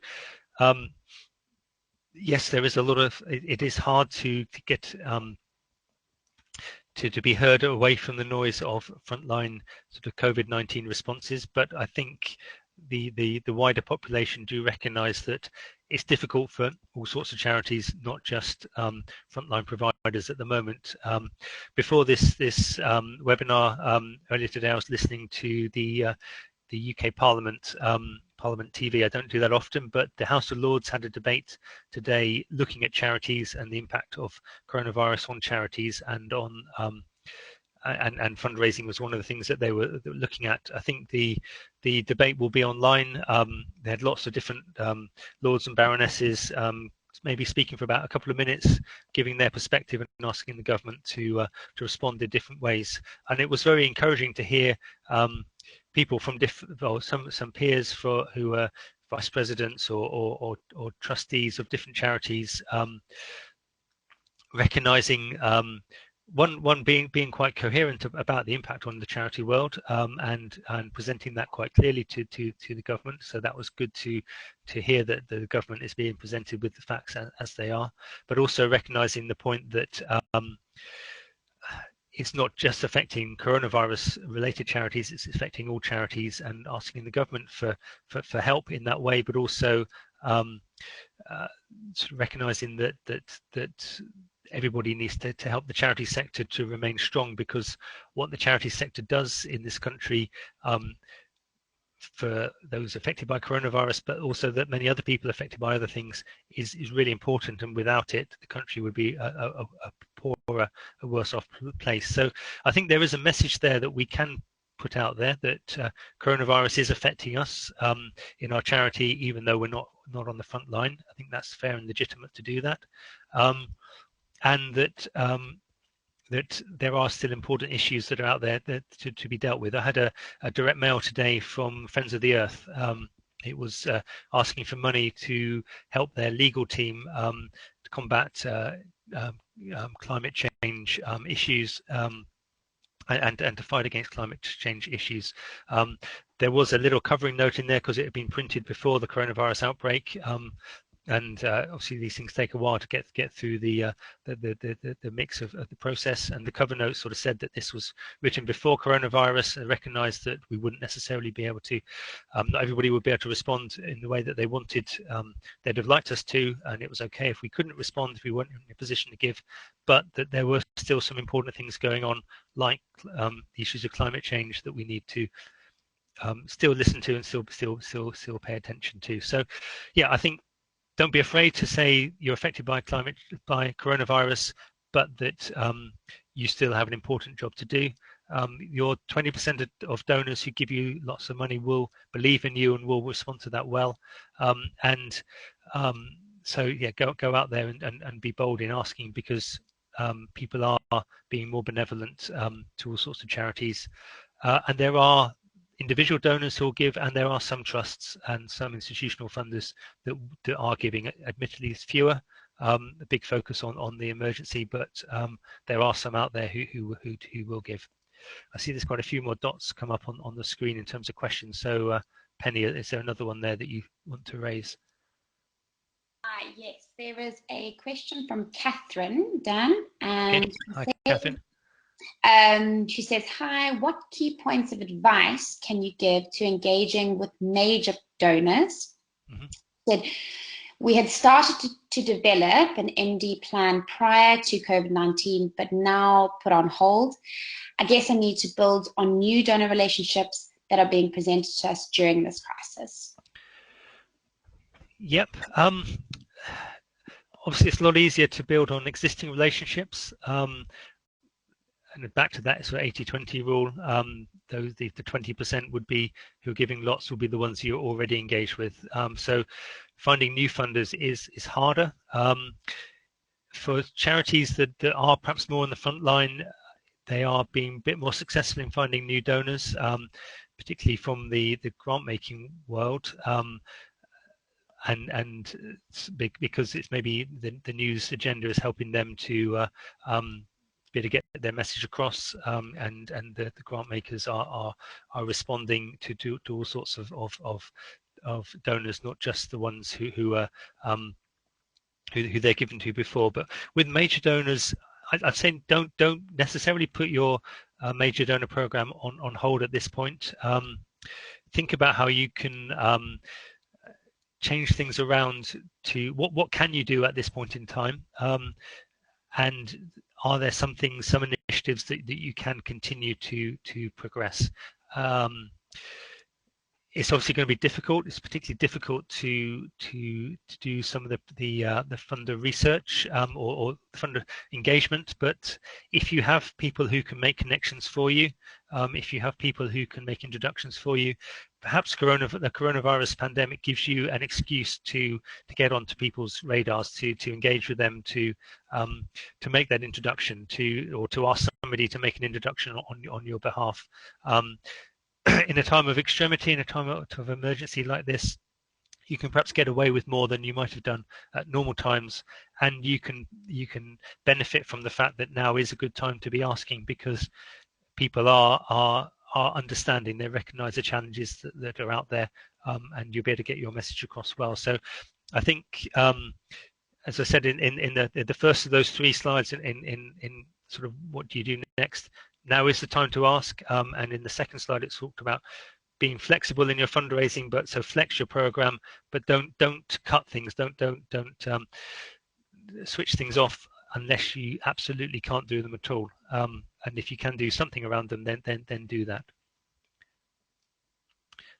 [SPEAKER 1] yes, there is a lot of it is hard to get to be heard away from the noise of frontline sort of COVID-19 responses, but I think the wider population do recognise that it's difficult for all sorts of charities, not just frontline providers at the moment. Before this webinar earlier today, I was listening to the UK Parliament TV. I don't do that often, but the House of Lords had a debate today looking at charities and the impact of coronavirus on charities and on and fundraising was one of the things that they were looking at. I think the debate will be online. They had lots of different lords and baronesses maybe speaking for about a couple of minutes, giving their perspective and asking the government to respond in different ways. And it was very encouraging to hear people from some peers who are vice presidents or trustees of different charities recognizing one being quite coherent about the impact on the charity world and presenting that quite clearly to the government. So that was good to hear that the government is being presented with the facts as they are, but also recognizing the point that it's not just affecting coronavirus related charities, it's affecting all charities, and asking the government for help in that way, but also sort of recognizing that everybody needs to help the charity sector to remain strong, because what the charity sector does in this country for those affected by coronavirus, but also that many other people affected by other things is really important, and without it the country would be a poorer, a worse off place. So I think there is a message there that we can put out there, that coronavirus is affecting us in our charity, even though we're not on the front line. I think that's fair and legitimate to do that, and that that there are still important issues that are out there to be dealt with. I had a direct mail today from Friends of the Earth. It was asking for money to help their legal team to combat climate change issues and to fight against climate change issues. There was a little covering note in there because it had been printed before the coronavirus outbreak. And obviously these things take a while to get through the mix of the process, and the cover note sort of said that this was written before coronavirus, and recognized that we wouldn't necessarily be able to, not everybody would be able to respond in the way that they wanted. They'd have liked us to, and it was okay if we couldn't respond, if we weren't in a position to give, but that there were still some important things going on, like the issues of climate change, that we need to still listen to and still pay attention to. So yeah, I think don't be afraid to say you're affected by coronavirus, but that you still have an important job to do. Your 20% of donors who give you lots of money will believe in you and will respond to that well. So yeah, go out there and be bold in asking, because people are being more benevolent to all sorts of charities, and there are individual donors who will give, and there are some trusts and some institutional funders that are giving. Admittedly, it's fewer. A big focus on the emergency, but there are some out there who will give. I see there's quite a few more dots come up on the screen in terms of questions. So Penny, is there another one there that you want to raise?
[SPEAKER 3] Yes. there is a question from Catherine, Dan, and
[SPEAKER 1] Okay. Hi, Catherine.
[SPEAKER 3] She says, hi, what key points of advice can you give to engaging with major donors? Said, we had started to develop an MD plan prior to COVID-19, but now put on hold. I guess I need to build on new donor relationships that are being presented to us during this crisis.
[SPEAKER 1] Yep. Obviously, it's a lot easier to build on existing relationships. And back to that sort of 80-20 rule, those the 20% would be who are giving lots will be the ones you're already engaged with. So finding new funders is harder. For charities that are perhaps more on the front line, they are being a bit more successful in finding new donors, particularly from the grant making world. And because it's maybe the news agenda is helping them to be able to get their message across, and the grant makers are responding to all sorts of donors, not just the ones who they're given to before. But with major donors, I'd say don't necessarily put your major donor program on hold at this point. Think about how you can change things around to what can you do at this point in time, and are there some initiatives that you can continue to progress? It's obviously going to be difficult. It's particularly difficult to do some of the funder research, or funder engagement. But if you have people who can make connections for you, if you have people who can make introductions for you, perhaps the coronavirus pandemic gives you an excuse to get onto people's radars, to engage with them, to make that introduction, or to ask somebody to make an introduction on your behalf. In a time of extremity, in a time of emergency like this, you can perhaps get away with more than you might have done at normal times, and you can benefit from the fact that now is a good time to be asking, because people are understanding. They recognise the challenges that are out there, and you'll be able to get your message across well. So I think, as I said in the first of those 3 slides, in sort of what do you do next, now is the time to ask. And in the second slide, it's talked about being flexible in your fundraising, but so flex your program, but don't cut things, don't switch things off unless you absolutely can't do them at all. And if you can do something around them, then do that.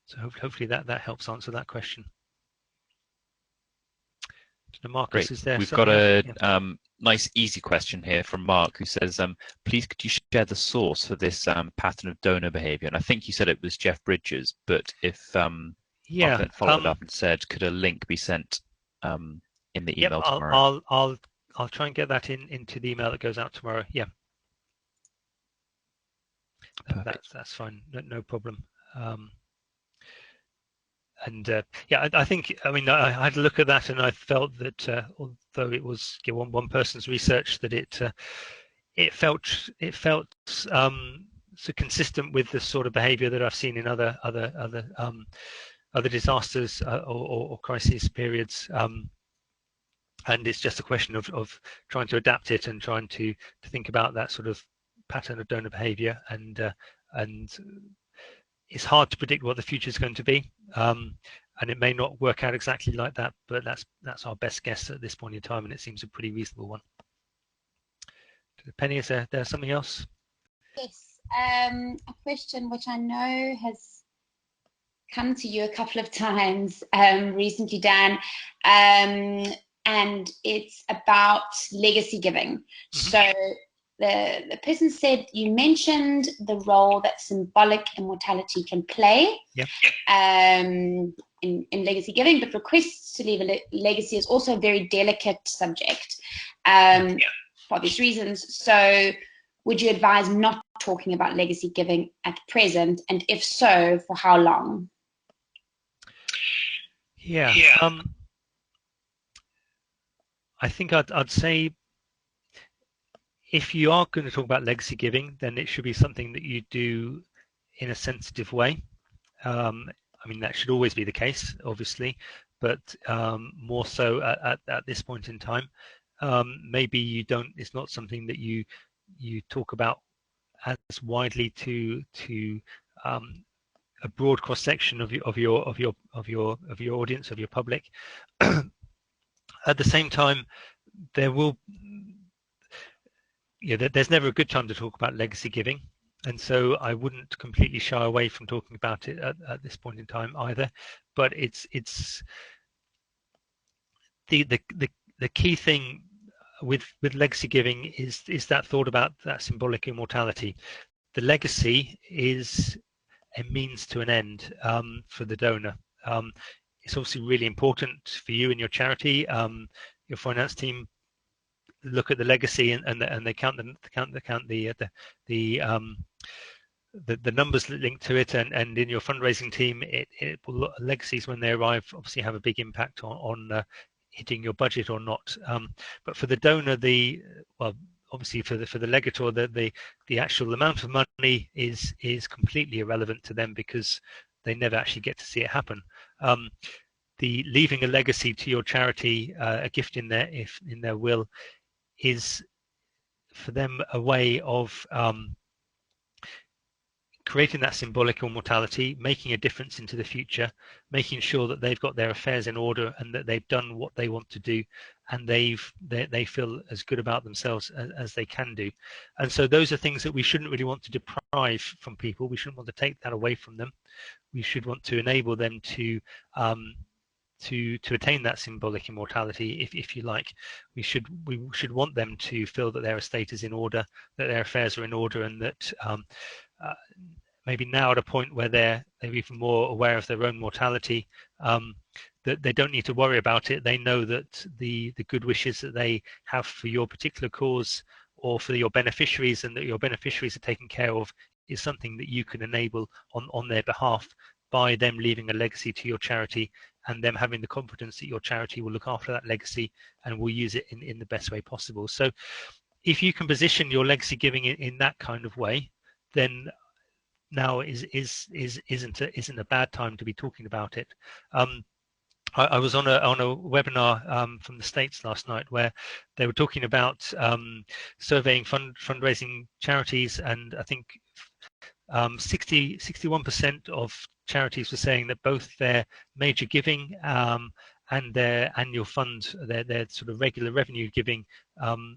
[SPEAKER 1] So hopefully that helps answer that question. Marcus,
[SPEAKER 2] Great.
[SPEAKER 1] is there?
[SPEAKER 2] We've got a
[SPEAKER 1] nice
[SPEAKER 2] easy question here from Mark, who says, please could you share the source for this pattern of donor behavior? And I think you said it was Jeff Bridges, but if Mark then followed up and said, could a link be sent in the email tomorrow?
[SPEAKER 1] I'll try and get that into the email that goes out tomorrow. Yeah. That's fine. No problem. And I think, I mean, I had a look at that, and I felt that although it was one person's research, that it felt so consistent with the sort of behaviour that I've seen in other disasters or crisis periods. And it's just a question of trying to adapt it and trying to think about that sort of pattern of donor behaviour, and it's hard to predict what the future is going to be, and it may not work out exactly like that, but that's our best guess at this point in time, and it seems a pretty reasonable one. Penny, is there something else?
[SPEAKER 3] Yes, a question which I know has come to you a couple of times recently, Dan, and it's about legacy giving. Mm-hmm. So the person said, you mentioned the role that symbolic immortality can play in legacy giving, but requests to leave a legacy is also a very delicate subject for obvious reasons. So would you advise not talking about legacy giving at present? And if so, for how long?
[SPEAKER 1] Yeah. I think I'd say, if you are going to talk about legacy giving, then it should be something that you do in a sensitive way. I mean, that should always be the case, obviously, but more so at this point in time. Maybe you don't. It's not something that you talk about as widely to a broad cross section of your audience, of your public. At the same time, there's never a good time to talk about legacy giving, and so I wouldn't completely shy away from talking about it at this point in time either. But it's the key thing with legacy giving is that thought about that symbolic immortality. The legacy is a means to an end for the donor. It's obviously really important for you and your charity. Your finance team look at the legacy and they count the numbers linked to it, and in your fundraising team, legacies when they arrive obviously have a big impact on hitting your budget or not. But for the donor, obviously for the legator, the actual amount of money is completely irrelevant to them because they never actually get to see it happen. The leaving a legacy to your charity, a gift in their will, is for them a way of creating that symbolic immortality, making a difference into the future, making sure that they've got their affairs in order and that they've done what they want to do, and they feel as good about themselves as they can do. And so those are things that we shouldn't really want to deprive from people. We shouldn't want to take that away from them. We should want to enable them to attain that symbolic immortality, if you like. We should want them to feel that their estate is in order, that their affairs are in order, and that maybe now at a point where they're even more aware of their own mortality, that they don't need to worry about it. They know that the good wishes that they have for your particular cause or for your beneficiaries, and that your beneficiaries are taken care of, is something that you can enable on their behalf by them leaving a legacy to your charity, and them having the confidence that your charity will look after that legacy and will use it in the best way possible. So if you can position your legacy giving in that kind of way, then now isn't a bad time to be talking about it. I was on a webinar from the States last night where they were talking about surveying fundraising charities, and I think 61% of charities were saying that both their major giving and their annual fund, their sort of regular revenue giving,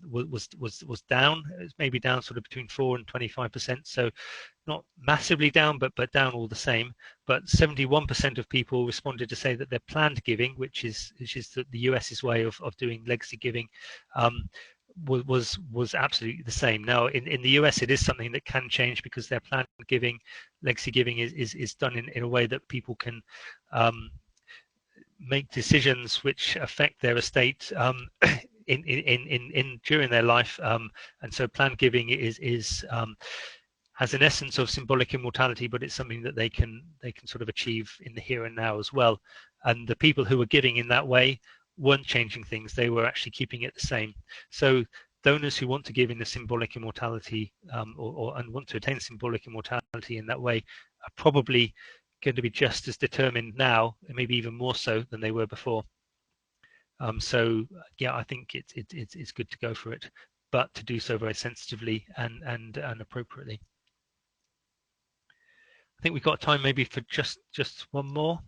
[SPEAKER 1] was down. It was maybe down sort of between 4 and 25%. So not massively down, but down all the same. But 71% of people responded to say that their planned giving, which is the US's way of doing legacy giving, was absolutely the same. Now in the US it is something that can change, because their planned giving, legacy giving, is done in a way that people can make decisions which affect their estate in during their life, and so planned giving has an essence of symbolic immortality, but it's something that they can sort of achieve in the here and now as well. And the people who were giving in that way weren't changing things, they were actually keeping it the same. So donors who want to give in the symbolic immortality, and want to attain symbolic immortality in that way, are probably going to be just as determined now, and maybe even more so than they were before. So yeah, I think it's good to go for it, but to do so very sensitively and appropriately. I think we've got time maybe for just one more.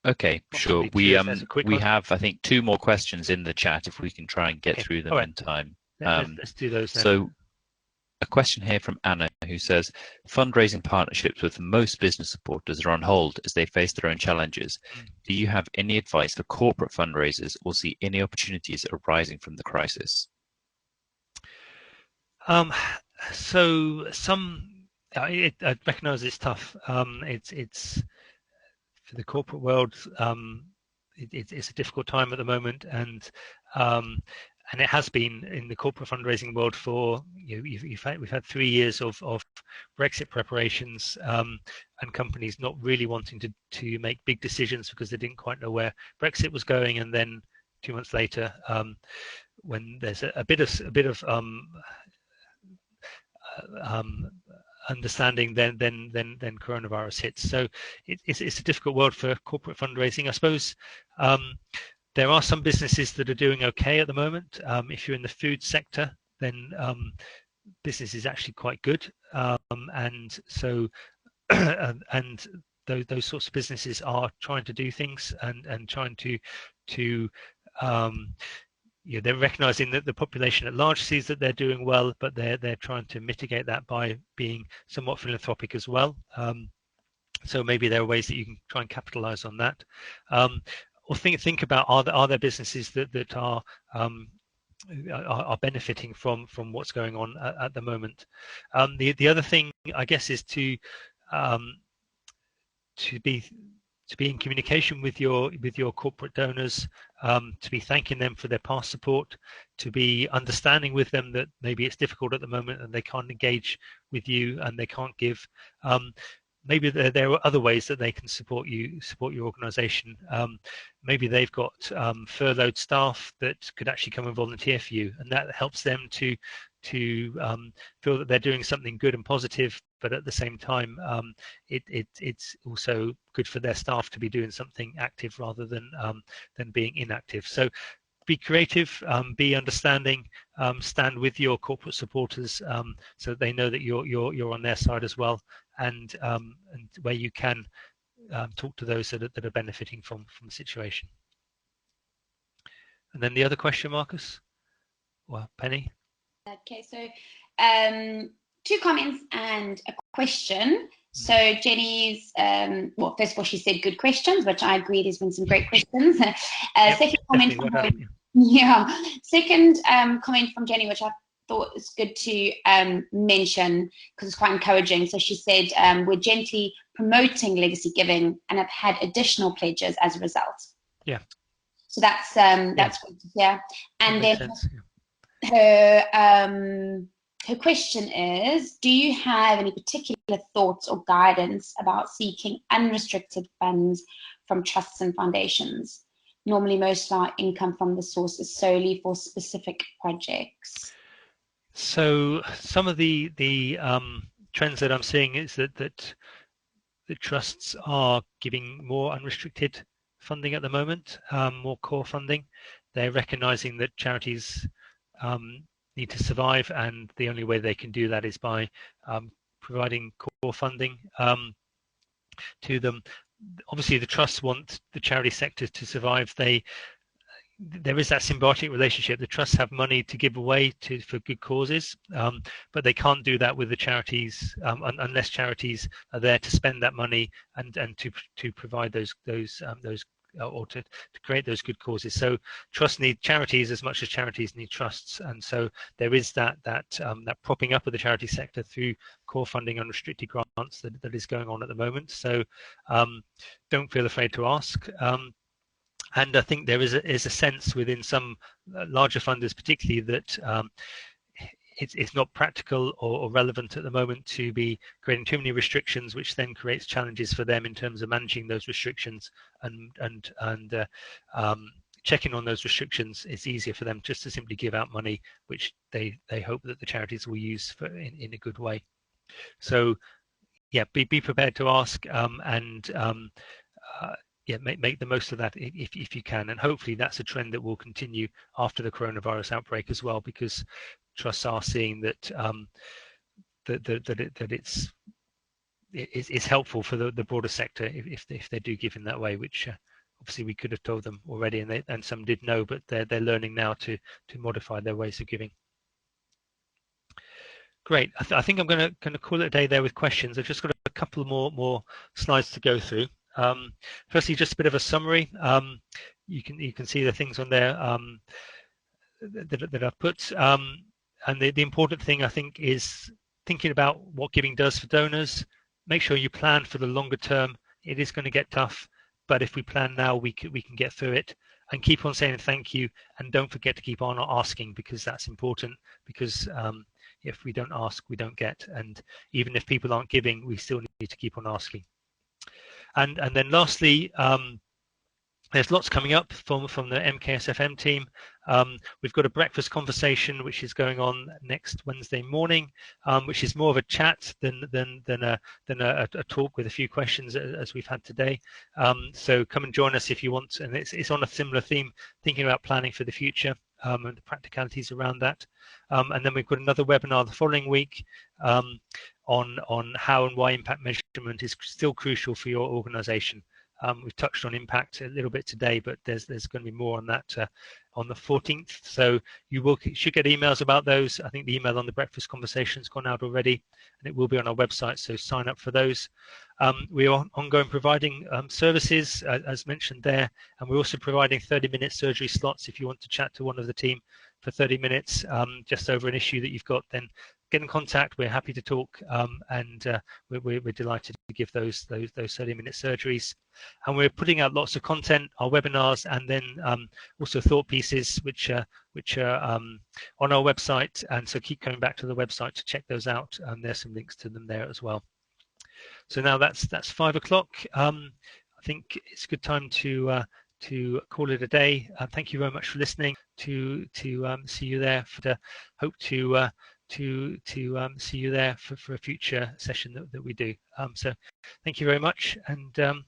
[SPEAKER 2] Okay, sure. We have, I think, 2 more questions in the chat if we can try and get through them in time.
[SPEAKER 1] Let's do those then.
[SPEAKER 2] So a question here from Anna, who says, fundraising partnerships with most business supporters are on hold as they face their own challenges. Do you have any advice for corporate fundraisers, or see any opportunities arising from the crisis?
[SPEAKER 1] So I recognise it's tough. It's for the corporate world. It's a difficult time at the moment, and it has been in the corporate fundraising world for we've had 3 years of Brexit preparations, and companies not really wanting to make big decisions because they didn't quite know where Brexit was going, and then 2 months later, when there's a bit of understanding, then coronavirus hits. So it's a difficult world for corporate fundraising. I suppose there are some businesses that are doing okay at the moment. If you're in the food sector, then business is actually quite good, and so and those sorts of businesses are trying to do things and trying to they're recognizing that the population at large sees that they're doing well, but they're trying to mitigate that by being somewhat philanthropic as well. So maybe there are ways that you can try and capitalize on that, or think about are there businesses that are benefiting from what's going on at the moment. The other thing, I guess, is to be in communication with your corporate donors, to be thanking them for their past support, to be understanding with them that maybe it's difficult at the moment and they can't engage with you and they can't give. Maybe there are other ways that they can support your organization. Maybe they've got furloughed staff that could actually come and volunteer for you, and that helps them to feel that they're doing something good and positive, but at the same time it's also good for their staff to be doing something active rather than being inactive. So be creative, be understanding, stand with your corporate supporters so that they know that you're on their side as well, and where you can talk to those that are benefiting from the situation. And then the other question, Marcus? Well, Penny?
[SPEAKER 3] Okay, so 2 comments and a question. So Jenny's, well, first of all, she said good questions, which I agree, there's been some great questions. Second comment from her, second comment from Jenny, which I thought is good to mention because it's quite encouraging. So she said, we're gently promoting legacy giving and have had additional pledges as a result. Yeah. So that's good to hear. And then her question is, do you have any particular thoughts or guidance about seeking unrestricted funds from trusts and foundations? Normally, most of our income from the source is solely for specific projects.
[SPEAKER 1] So some of the trends that I'm seeing is that the trusts are giving more unrestricted funding at the moment, more core funding. They're recognizing that charities need to survive, and the only way they can do that is by providing core funding to them. Obviously, the trusts want the charity sector to survive. There is that symbiotic relationship. The trusts have money to give away for good causes, but they can't do that with the charities unless charities are there to spend that money and to provide those or to create those good causes. So trusts need charities as much as charities need trusts, and so there is that propping up of the charity sector through core funding, unrestricted grants that is going on at the moment. So don't feel afraid to ask. And I think there is a sense within some larger funders, particularly, that it's not practical or relevant at the moment to be creating too many restrictions, which then creates challenges for them in terms of managing those restrictions and checking on those restrictions. It's easier for them just to simply give out money, which they hope that the charities will use in a good way. So yeah, be prepared to ask make the most of that if you can, and hopefully that's a trend that will continue after the coronavirus outbreak as well, because trusts are seeing that it's helpful for the broader sector if they do give in that way, which obviously we could have told them already, and some did know, but they're learning now to modify their ways of giving. Great. I think I'm going to call it a day there with questions. I've just got a couple more slides to go through. Firstly, just a bit of a summary. You can see the things on there that I've put, and the important thing, I think, is thinking about what giving does for donors. Make sure you plan for the longer term. It is going to get tough, but if we plan now, we can get through it. And keep on saying thank you, and don't forget to keep on asking, because that's important. Because if we don't ask, we don't get, and even if people aren't giving, we still need to keep on asking. And then lastly, There's lots coming up from the MKSFM team. We've got a breakfast conversation which is going on next Wednesday morning, which is more of a chat than a talk with a few questions as we've had today. So come and join us if you want, and it's on a similar theme, thinking about planning for the future and the practicalities around that. And then we've got another webinar the following week on how and why impact measurement is still crucial for your organisation. We've touched on impact a little bit today, but there's going to be more on that on the 14th. So you should get emails about those. I think the email on the breakfast conversation has gone out already, and it will be on our website. So sign up for those. We are ongoing providing services, as mentioned there, and we're also providing 30-minute surgery slots. If you want to chat to one of the team for 30 minutes, just over an issue that you've got, then get in contact. We're happy to talk, and we're delighted to give those 30-minute surgeries. And we're putting out lots of content, our webinars, and then also thought pieces which are on our website. And so keep coming back to the website to check those out. And there's some links to them there as well. So now that's 5 o'clock. I think it's a good time to call it a day. Thank you very much for listening. To see you there. Hope to see you there for a future session that we do. So thank you very much, and